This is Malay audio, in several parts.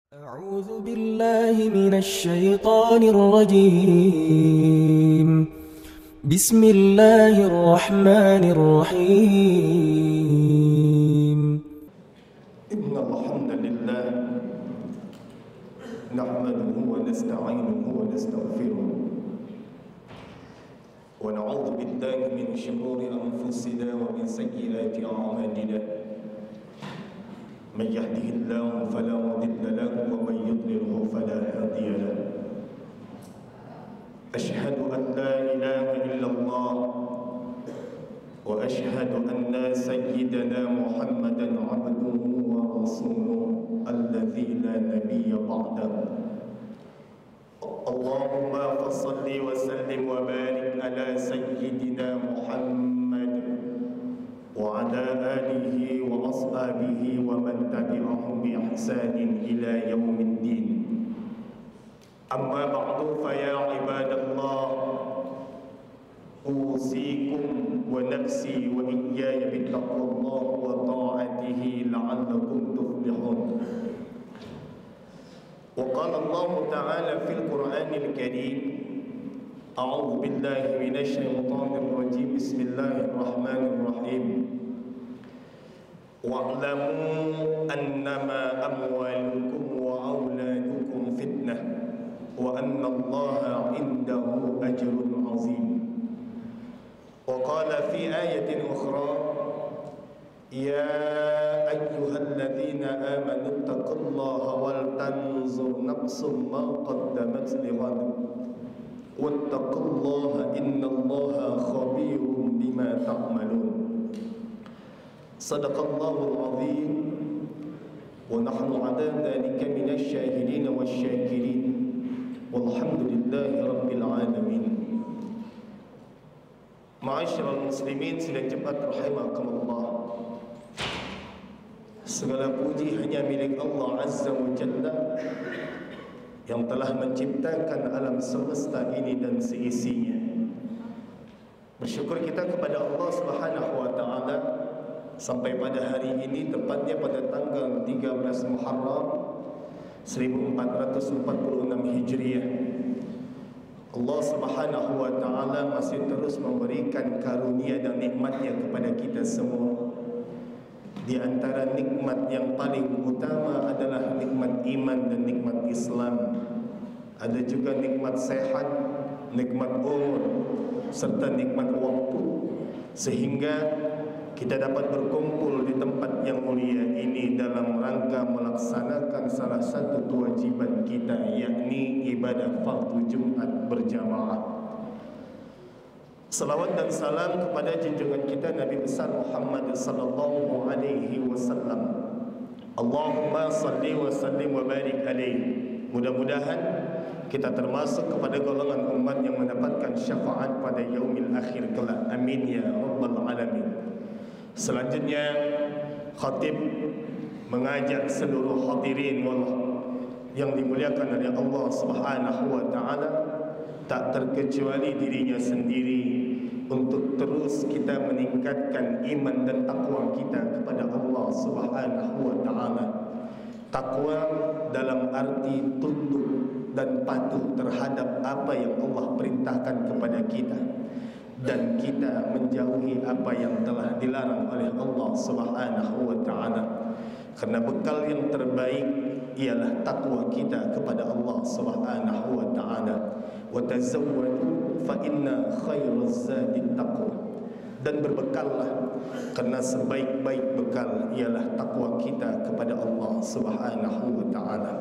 أعوذ بالله من الشيطان الرجيم. بسم الله الرحمن الرحيم. إن الحمد لله نحمده ونستعينه ونستغفره ونعوذ بالله من شرور أنفسنا ومن سيئات أعمالنا. من يهده الله فلا مضل له ومن يضلله فلا هادي له. أشهد أن لا إله إلا الله وأشهد أن سيدنا محمدا عبده ورسوله الذي لا نبي بعده. اللهم فصل وسلم وبارك على سيدنا محمد وعلى آله وأصحابه ومن تبعهم بإحسان إلى يوم الدين. أما بعد فيا عباد الله، أوصيكم ونفسي وإياي بتقوى الله وطاعته لعلكم تفلحون. وقال الله تعالى في القرآن الكريم: أعوذ بالله من الشيطان الرجيم. بسم الله الرحمن الرحيم. واعلموا أنما أموالكم وأولادكم فتنة وأن الله عنده أجر عظيم. وقال في آية أخرى: يا أيها الذين آمنوا اتقوا الله ولتنظر نفس ما قدمت لغد واتقوا الله إن الله خبير بما تعملون. صدق الله العظيم ونحن على ذلك من الشاهدين والشاكرين والحمد لله رب العالمين. Ma'asyiral muslimin sidang jemaat rahimakumullah, segala puji hanya milik Allah Azza wa Jalla yang telah menciptakan alam semesta ini dan seisinya. Bersyukur kita kepada Allah Subhanahu wa taala sampai pada hari ini, tepatnya pada tanggal 13 Muharram 1446 Hijriah. Allah Subhanahu wa taala masih terus memberikan karunia dan nikmatnya kepada kita semua. Di antara nikmat yang paling utama adalah nikmat iman dan nikmat Islam. Ada juga nikmat sehat, nikmat umur, serta nikmat waktu, sehingga kita dapat berkumpul di tempat yang mulia ini dalam rangka melaksanakan salah satu kewajiban kita, yakni ibadah fardu Jumat berjamaah. Salawat dan salam kepada junjungan kita Nabi besar Muhammad sallallahu alaihi wasallam. Allahumma salli wa sallim wa barik alaihi. Mudah-mudahan kita termasuk kepada golongan umat yang mendapatkan syafaat pada yaumil akhir kelak. Amin ya rabbal alamin. Selanjutnya khatib mengajak seluruh hadirin yang dimuliakan oleh Allah Subhanahu wa taala, tak terkecuali dirinya sendiri, untuk terus kita meningkatkan iman dan takwa kita kepada Allah Subhanahu wa taala. Takwa dalam arti tunduk dan patuh terhadap apa yang Allah perintahkan kepada kita, dan kita menjauhi apa yang telah dilarang oleh Allah Subhanahu wa taala. Karena bekal yang terbaik ialah takwa kita kepada Allah Subhanahu wa taala. Wa tazawwadu fa inna khairaz zadi taqwa. Dan berbekallah, karena sebaik-baik bekal ialah takwa kita kepada Allah Subhanahu wa taala.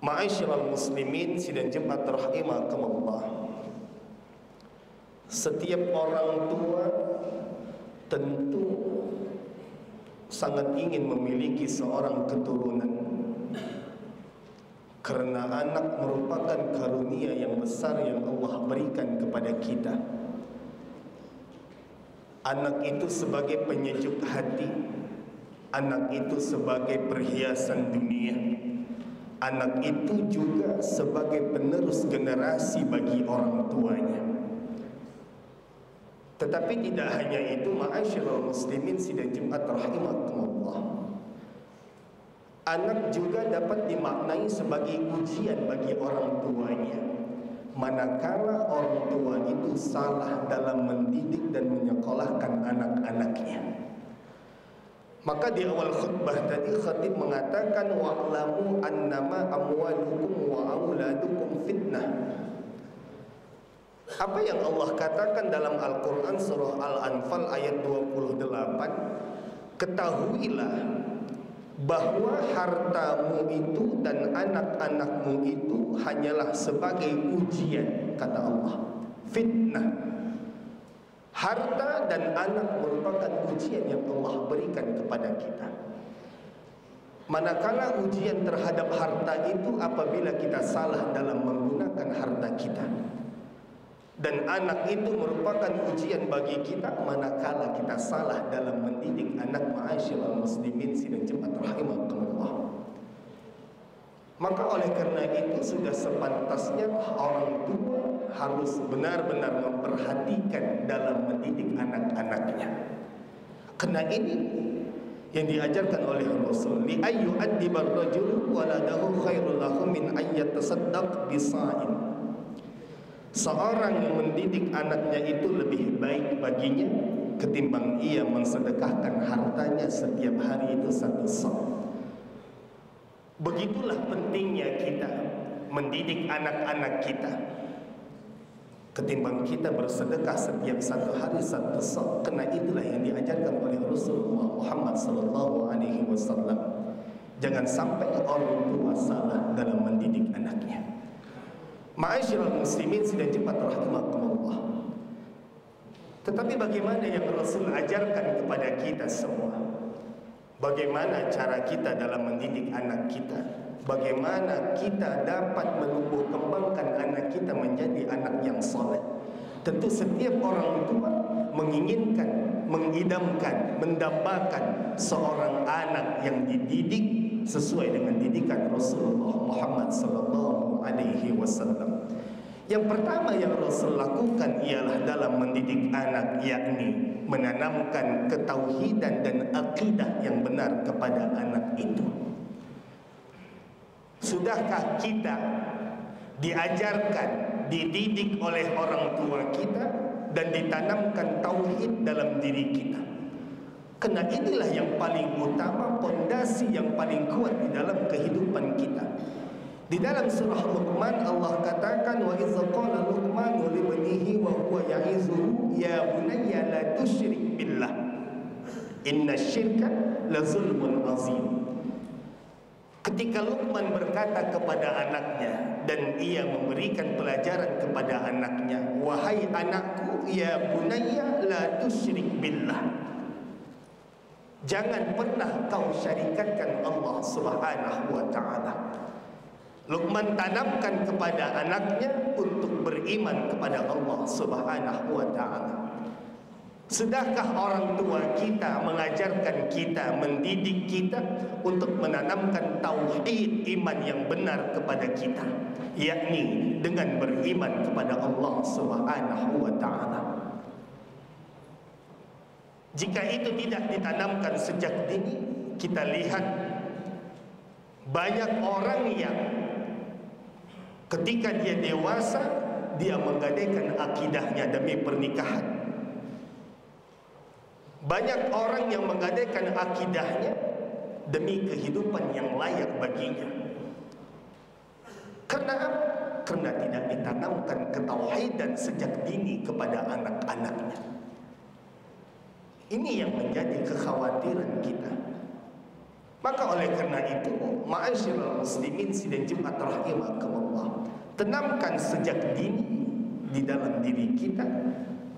Ma'asyiral muslimin sidang jemaat rahimakumullah, setiap orang tua tentu sangat ingin memiliki seorang keturunan, karena anak merupakan karunia yang besar yang Allah berikan kepada kita. Anak itu sebagai penyejuk hati, anak itu sebagai perhiasan dunia, anak itu juga sebagai penerus generasi bagi orang tuanya. Tetapi tidak hanya itu, ma'asyiral muslimin sidang Jumat rahimakumullah, Anak juga dapat dimaknai sebagai ujian bagi orang tuanya. Manakala orang tua itu salah dalam mendidik dan menyekolahkan anak-anaknya. Maka di awal khutbah tadi khatib mengatakan wa'lamu annama amwalukum wa auladukum fitnah. Apa yang Allah katakan dalam Al-Quran surah Al-Anfal ayat 28, ketahuilah bahwa hartamu itu dan anak-anakmu itu hanyalah sebagai ujian, kata Allah. Fitnah. Harta dan anak merupakan ujian yang Allah berikan kepada kita. Manakala ujian terhadap harta itu apabila kita salah dalam menggunakan harta kita, dan anak itu merupakan ujian bagi kita manakala kita salah dalam mendidik anak. Ma'asyiral muslimin sidang jemaat rahimakumullah. Maka oleh karena itu sudah sepantasnya orang tua harus benar-benar memperhatikan dalam mendidik anak-anaknya. Karena ini yang diajarkan oleh Rasul, li ayyu addibar rajul waladahu khairul lahu min ayyatasaddaq bisa'in. Seorang yang mendidik anaknya itu lebih baik baginya ketimbang ia mensedekahkan hartanya setiap hari itu satu sa'. Begitulah pentingnya kita mendidik anak-anak kita ketimbang kita bersedekah setiap satu hari satu sa'. Karena itulah yang diajarkan oleh Rasulullah Muhammad SAW. Jangan sampai orang tua salah dalam mendidik anaknya. Ma'asyiral muslimin sidang jemaat rahimakumullah. Tetapi bagaimana yang Rasul ajarkan kepada kita semua? Bagaimana cara kita dalam mendidik anak kita? Bagaimana kita dapat menumbuh kembangkan anak kita menjadi anak yang saleh? Tentu setiap orang tua menginginkan, mengidamkan, mendambakan seorang anak yang dididik sesuai dengan didikan Rasulullah Muhammad sallallahu alaihi wasallam. Yang pertama yang Rasul lakukan ialah dalam mendidik anak, yakni menanamkan ketauhidan dan akidah yang benar kepada anak itu. Sudahkah kita diajarkan, dididik oleh orang tua kita dan ditanamkan tauhid dalam diri kita? Karena inilah yang paling utama, pondasi yang paling kuat di dalam kehidupan kita. Di dalam surah Luqman Allah katakan wa idza qala Luqmanu li banihi wa huwa ya'izuhu ya bunayya la tusyrik billah innasyirka la zulmun azim. Ketika Luqman berkata kepada anaknya dan ia memberikan pelajaran kepada anaknya, wahai anakku, ya bunayya la tusyrik billah, jangan pernah kau syarikatkan Allah Subhanahu wa ta'ala. Luqman tanamkan kepada anaknya untuk beriman kepada Allah Subhanahu wa ta'ala. Sudahkah orang tua kita mengajarkan kita, mendidik kita untuk menanamkan tauhid iman yang benar kepada kita, yakni dengan beriman kepada Allah Subhanahu wa ta'ala? Jika itu tidak ditanamkan sejak dini, kita lihat banyak orang yang ketika dia dewasa, dia menggadaikan akidahnya demi pernikahan. Banyak orang yang menggadaikan akidahnya demi kehidupan yang layak baginya. Karena tidak ditanamkan ketauhidan sejak dini kepada anak-anaknya. Ini yang menjadi kekhawatiran kita. Maka oleh karena itu, ma'asyiral muslimin sidang jemaat rahimakumullah, tanamkan sejak dini di dalam diri kita,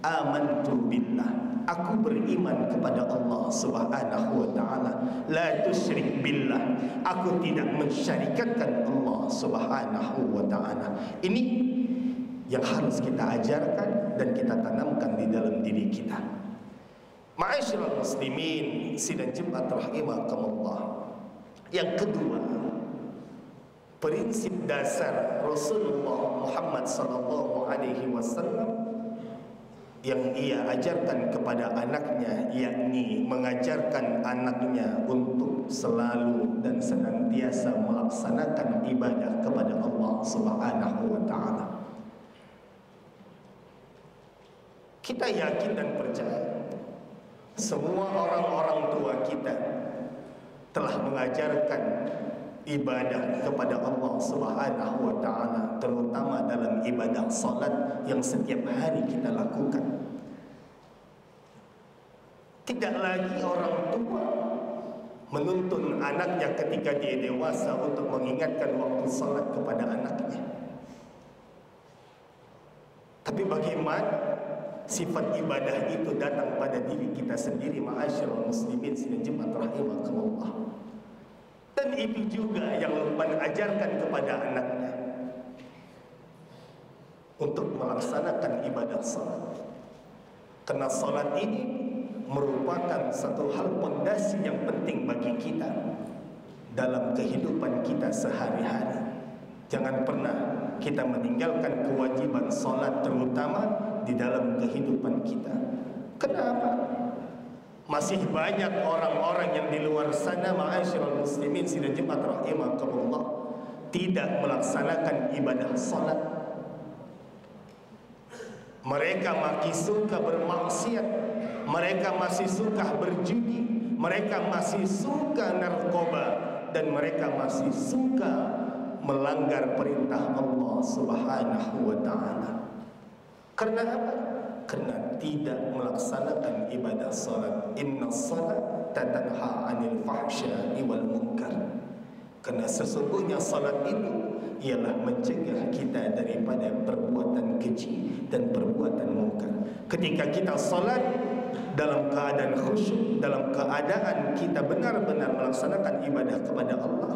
amantu billah, aku beriman kepada Allah Subhanahu wa ta'ala, la tusyrik billah, aku tidak mensyarikatkan Allah Subhanahu wa ta'ala. Ini yang harus kita ajarkan dan kita tanamkan di dalam diri kita. Ma'asyiral muslimin sidang jemaat rahimakumullah. Yang kedua, prinsip dasar Rasulullah Muhammad sallallahu alaihi wasallam yang ia ajarkan kepada anaknya, yakni mengajarkan anaknya untuk selalu dan senantiasa melaksanakan ibadah kepada Allah Subhanahu wa ta'ala. Kita yakin dan percaya semua orang-orang tua kita telah mengajarkan ibadah kepada Allah Subhanahu wa ta'ala, terutama dalam ibadah salat yang setiap hari kita lakukan. Tidak lagi orang tua menuntun anaknya ketika dia dewasa untuk mengingatkan waktu salat kepada anaknya. Tapi bagaimana sifat ibadah itu datang pada diri kita sendiri, ma'asyiral muslimin sidang jemaat rahimakumullah. Dan itu juga yang Luqman ajarkan kepada anaknya untuk melaksanakan ibadah salat. Karena salat ini merupakan satu hal pondasi yang penting bagi kita dalam kehidupan kita sehari-hari. Jangan pernah kita meninggalkan kewajiban salat, terutama di dalam kehidupan kita. Kenapa? Masih banyak orang-orang yang di luar sana, ma'asyiral muslimin sidang jemaat rahimakumullah, tidak melaksanakan ibadah salat. Mereka masih suka bermaksiat, mereka masih suka berjudi, mereka masih suka narkoba, dan mereka masih suka melanggar perintah Allah Subhanahu wa ta'ala. Karena apa? Karena tidak melaksanakan ibadah salat. Inna salat tanha 'anil fahsya'i wal munkar. Karena sesungguhnya salat itu ialah mencegah kita daripada perbuatan keji dan perbuatan munkar. Ketika kita salat dalam keadaan khusyuk, dalam keadaan kita benar-benar melaksanakan ibadah kepada Allah,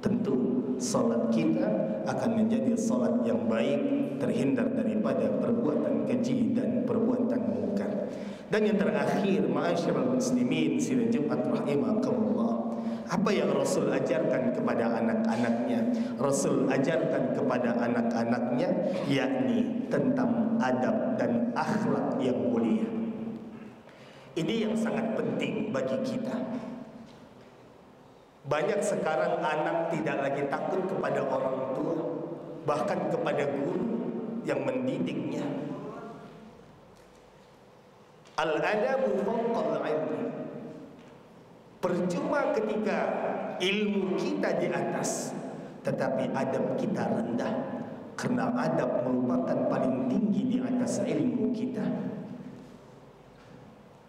tentu salat kita akan menjadi salat yang baik, terhindar daripada perbuatan keji dan perbuatan munkar. Dan yang terakhir, ma'asyiral muslimin sidang jemaat rahimakumullah, apa yang Rasul ajarkan kepada anak-anaknya? Rasul ajarkan kepada anak-anaknya yakni tentang adab dan akhlak yang mulia. Ini yang sangat penting bagi kita. Banyak sekarang anak tidak lagi takut kepada orang tua, bahkan kepada guru yang mendidiknya. Al-adabu fawqal ilmi. Percuma ketika ilmu kita di atas, tetapi adab kita rendah. Karena adab merupakan paling tinggi di atas ilmu kita.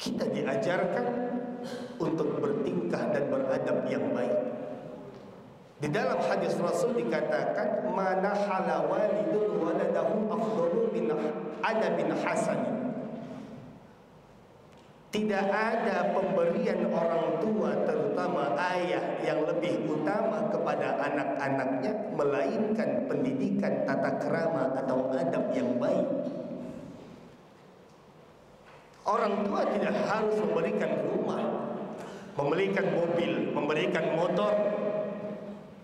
Kita diajarkan untuk bertingkah dan beradab yang baik. Di dalam hadis Rasul dikatakan, "Mana hala walidun waladahu afdalu min adabin hasan." Tidak ada pemberian orang tua, terutama ayah, yang lebih utama kepada anak-anaknya melainkan pendidikan tata krama atau adab yang baik. Orang tua tidak harus memberikan rumah, memberikan mobil, memberikan motor,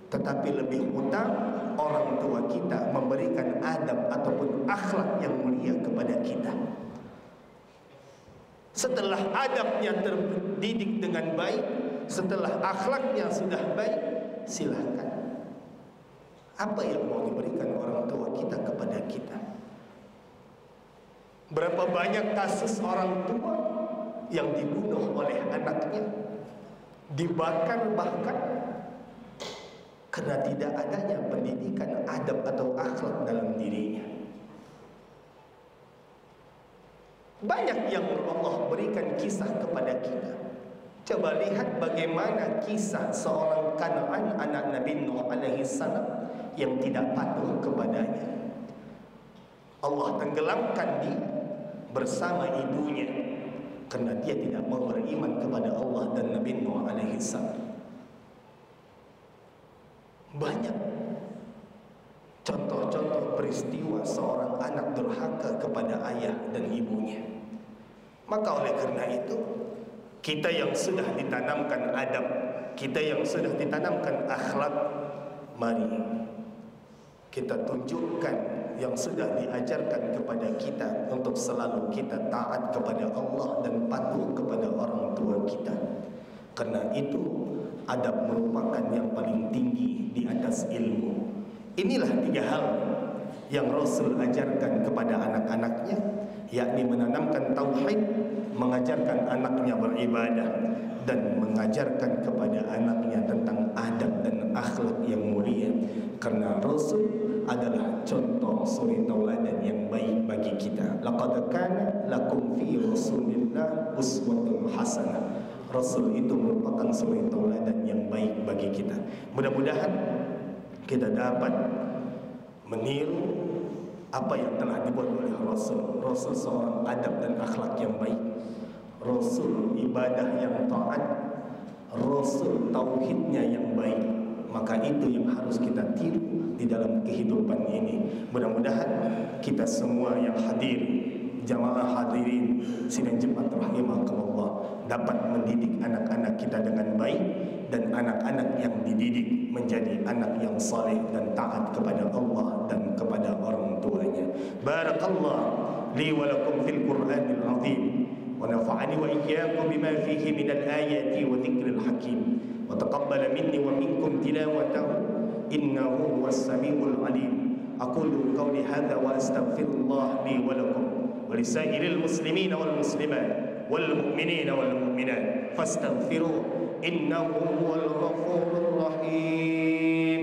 tetapi lebih utama orang tua kita memberikan adab ataupun akhlak yang mulia kepada kita. Setelah adabnya terdidik dengan baik, setelah akhlaknya sudah baik, silakan. Apa yang mau diberikan orang tua kita kepada kita? Berapa banyak kasus orang tua yang dibunuh oleh anaknya, dibakar bahkan karena tidak adanya pendidikan adab atau akhlak dalam dirinya. Banyak yang Allah berikan kisah kepada kita. Coba lihat bagaimana kisah seorang Kan'an, anak Nabi Nuh alaihi salam, yang tidak patuh kepadanya. Allah tenggelamkan dia bersama ibunya karena dia tidak mau beriman kepada Allah dan Nabi Nuh alaihi salam. Banyak contoh-contoh peristiwa seorang anak durhaka kepada ayah dan ibunya. Maka oleh karena itu, kita yang sudah ditanamkan adab, kita yang sudah ditanamkan akhlak, mari kita tunjukkan yang sudah diajarkan kepada kita untuk selalu kita taat kepada Allah dan patuh kepada orang tua kita. Karena itu adab merupakan yang paling tinggi di atas ilmu. Inilah 3 hal yang Rasul ajarkan kepada anak-anaknya, yakni menanamkan tauhid, mengajarkan anaknya beribadah, dan mengajarkan kepada anaknya tentang adab dan akhlak yang mulia. Karena Rasul adalah contoh suri tauladan yang baik bagi kita. Laqad kana lakum fi Rasulillah uswatun hasanah. Rasul itu merupakan suri tauladan yang baik bagi kita. Mudah-mudahan kita dapat meniru apa yang telah dibuat oleh Rasul. Rasul seorang adab dan akhlak yang baik, Rasul ibadah yang taat, Rasul tauhidnya yang baik. Maka itu yang harus kita tiru di dalam kehidupan ini. Mudah-mudahan kita semua yang hadir, jamaah hadirin sidang Jumat rahimakumullah, dapat mendidik anak-anak kita dengan baik, dan anak-anak yang dididik menjadi anak yang saleh dan taat kepada Allah dan kepada orang tuanya. Barakallah li wa lakum fil Qur'anil azim, wa nafa'ani wa iyyakum bima fihi minal ayati wa dzikril hakim, wa taqabbala minni wa minkum tilawatahu innahu huwas samiul alim. Aqulu qawli hadza wa astaghfirullah li wa lakum wa lisairil muslimina wal muslimat wal mu'minina wal mu'minat fastaghfiruhu innahu huwal ghafurur rahim.